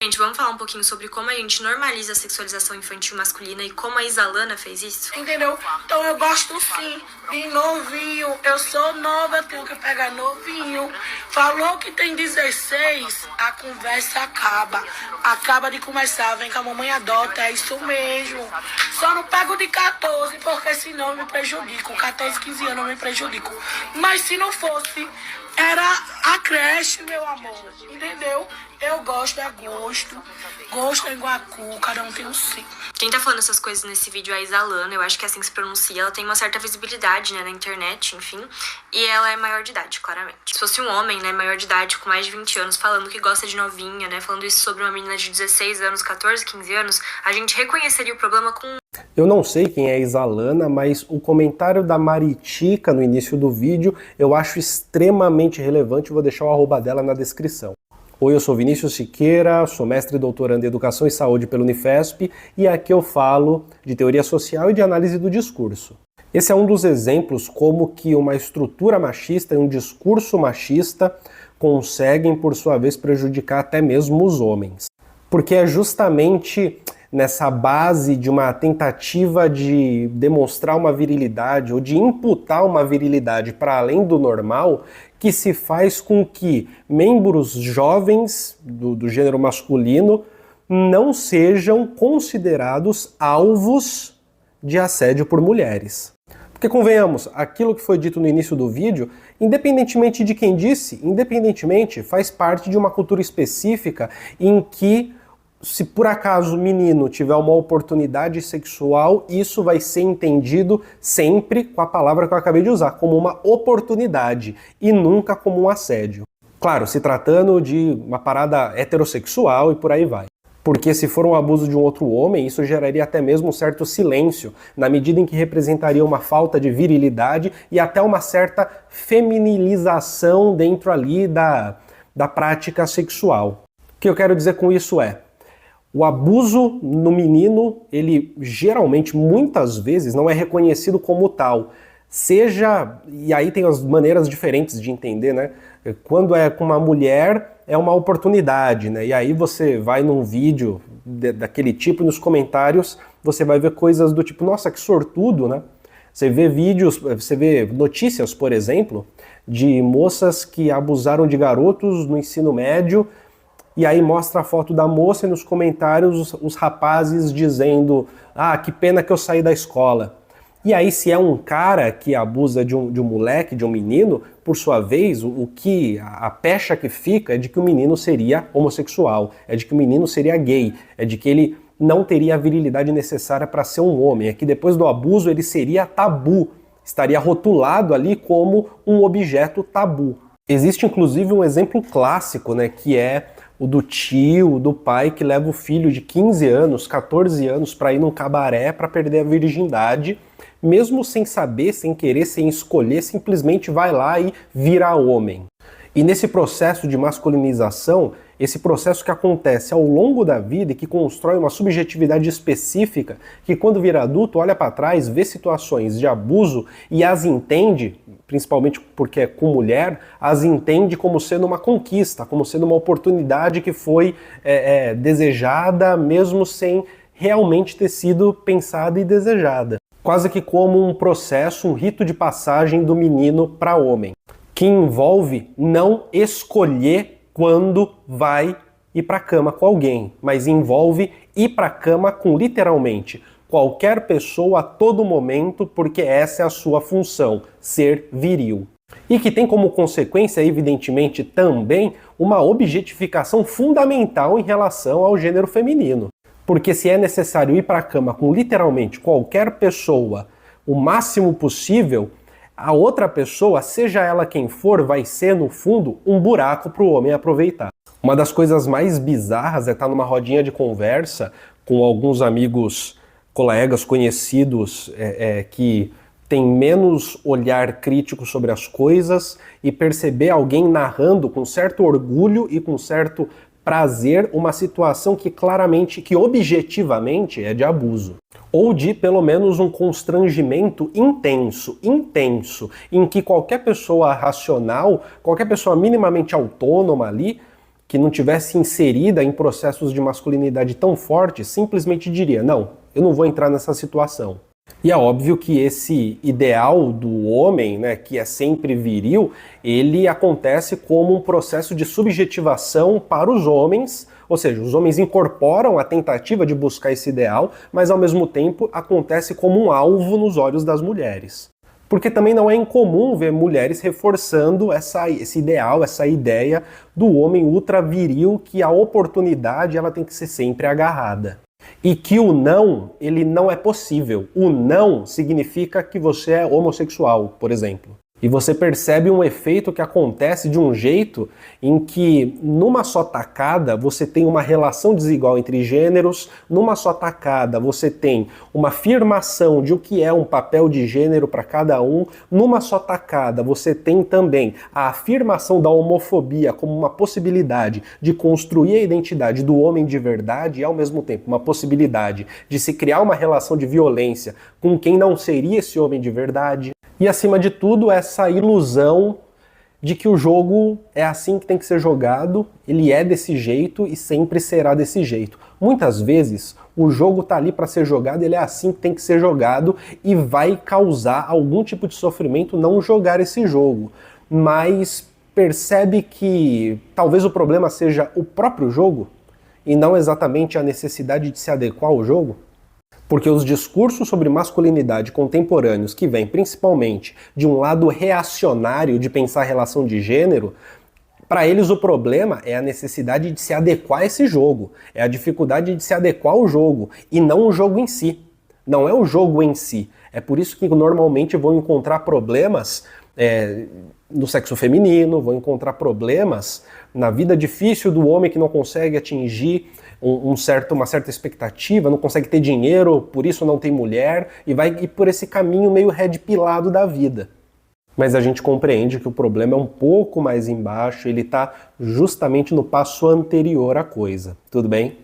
Gente, vamos falar um pouquinho sobre como a gente normaliza a sexualização infantil masculina e como a Isalana fez isso? Entendeu? Então eu gosto sim de novinho. Eu sou nova, tenho que pegar novinho. Falou que tem 16, a conversa acaba. Acaba de começar, vem que a mamãe adota, é isso mesmo. Só não pego de 14, porque senão eu me prejudico. 14, 15 anos eu me prejudico. Mas se não fosse, era a creche, meu amor. Entendeu? Eu gosto, é gosto. Gosto é igual a cu, cada um tem um sim. Quem tá falando essas coisas nesse vídeo é a Isalana, eu acho que é assim que se pronuncia. Ela tem uma certa visibilidade, né, na internet, enfim. E ela é maior de idade, claramente. Se fosse um homem, né, maior de idade, com mais de 20 anos, falando que gosta de novinha, né, falando isso sobre uma menina de 16 anos, 14, 15 anos, a gente reconheceria o problema com... Eu não sei quem é a Isalana, mas o comentário da Maritica no início do vídeo eu acho extremamente relevante, vou deixar o arroba dela na descrição. Oi, eu sou Vinícius Siqueira, sou mestre e doutorando em Educação e Saúde pela Unifesp e aqui eu falo de teoria social e de análise do discurso. Esse é um dos exemplos como que uma estrutura machista e um discurso machista conseguem, por sua vez, prejudicar até mesmo os homens. Porque é justamente nessa base de uma tentativa de demonstrar uma virilidade ou de imputar uma virilidade para além do normal que se faz com que membros jovens do gênero masculino não sejam considerados alvos de assédio por mulheres. Porque convenhamos, aquilo que foi dito no início do vídeo, independentemente de quem disse, faz parte de uma cultura específica em que se por acaso o menino tiver uma oportunidade sexual, isso vai ser entendido sempre com a palavra que eu acabei de usar, como uma oportunidade e nunca como um assédio. Claro, se tratando de uma parada heterossexual e por aí vai. Porque se for um abuso de um outro homem, isso geraria até mesmo um certo silêncio, na medida em que representaria uma falta de virilidade e até uma certa feminilização dentro ali da prática sexual. O que eu quero dizer com isso é, o abuso no menino, ele geralmente, muitas vezes, não é reconhecido como tal. Seja, e aí tem as maneiras diferentes de entender, né? Quando é com uma mulher, é uma oportunidade, né? E aí você vai num vídeo daquele tipo e nos comentários você vai ver coisas do tipo, nossa, que sortudo, né? Você vê vídeos, você vê notícias, por exemplo, de moças que abusaram de garotos no ensino médio. E aí mostra a foto da moça e nos comentários os rapazes dizendo ah, que pena que eu saí da escola. E aí se é um cara que abusa de um moleque, de um menino, por sua vez, a pecha que fica é de que o menino seria homossexual, é de que o menino seria gay, é de que ele não teria a virilidade necessária para ser um homem, é que depois do abuso ele seria tabu, estaria rotulado ali como um objeto tabu. Existe inclusive um exemplo clássico, né, que é o do tio, do pai que leva o filho de 15 anos, 14 anos para ir num cabaré para perder a virgindade, mesmo sem saber, sem querer, sem escolher, simplesmente vai lá e vira homem. E nesse processo de masculinização, esse processo que acontece ao longo da vida e que constrói uma subjetividade específica, que quando vira adulto olha para trás, vê situações de abuso e as entende, principalmente porque é com mulher, as entende como sendo uma conquista, como sendo uma oportunidade que foi desejada, mesmo sem realmente ter sido pensada e desejada. Quase que como um processo, um rito de passagem do menino para homem, que envolve não escolher quando vai ir para a cama com alguém, mas envolve ir para a cama com literalmente qualquer pessoa a todo momento, porque essa é a sua função, ser viril. E que tem como consequência, evidentemente, também uma objetificação fundamental em relação ao gênero feminino. Porque se é necessário ir para a cama com literalmente qualquer pessoa o máximo possível, a outra pessoa, seja ela quem for, vai ser, no fundo, um buraco para o homem aproveitar. Uma das coisas mais bizarras é estar numa rodinha de conversa com alguns amigos, colegas, conhecidos, que têm menos olhar crítico sobre as coisas e perceber alguém narrando com certo orgulho e com certo prazer uma situação que claramente, que objetivamente é de abuso. Ou de, pelo menos, um constrangimento intenso, em que qualquer pessoa racional, qualquer pessoa minimamente autônoma ali, que não tivesse inserida em processos de masculinidade tão fortes, simplesmente diria, não, eu não vou entrar nessa situação. E é óbvio que esse ideal do homem, né, que é sempre viril, ele acontece como um processo de subjetivação para os homens, ou seja, os homens incorporam a tentativa de buscar esse ideal, mas ao mesmo tempo acontece como um alvo nos olhos das mulheres. Porque também não é incomum ver mulheres reforçando esse ideal, essa ideia do homem ultra viril, que a oportunidade ela tem que ser sempre agarrada. E que o não, ele não é possível. O não significa que você é homossexual, por exemplo. E você percebe um efeito que acontece de um jeito em que, numa só tacada, você tem uma relação desigual entre gêneros, numa só tacada você tem uma afirmação de o que é um papel de gênero para cada um, numa só tacada você tem também a afirmação da homofobia como uma possibilidade de construir a identidade do homem de verdade e, ao mesmo tempo, uma possibilidade de se criar uma relação de violência com quem não seria esse homem de verdade. E, acima de tudo, essa ilusão de que o jogo é assim que tem que ser jogado, ele é desse jeito e sempre será desse jeito. Muitas vezes, o jogo tá ali para ser jogado, ele é assim que tem que ser jogado e vai causar algum tipo de sofrimento não jogar esse jogo. Mas percebe que talvez o problema seja o próprio jogo e não exatamente a necessidade de se adequar ao jogo? Porque os discursos sobre masculinidade contemporâneos, que vêm principalmente de um lado reacionário de pensar a relação de gênero, para eles o problema é a necessidade de se adequar a esse jogo, é a dificuldade de se adequar ao jogo, e não o jogo em si. Não é o jogo em si. É por isso que normalmente vão encontrar problemas no sexo feminino, vão encontrar problemas na vida difícil do homem que não consegue atingir uma certa expectativa, não consegue ter dinheiro, por isso não tem mulher, e vai ir por esse caminho meio red pilado da vida. Mas a gente compreende que o problema é um pouco mais embaixo, ele está justamente no passo anterior à coisa. Tudo bem?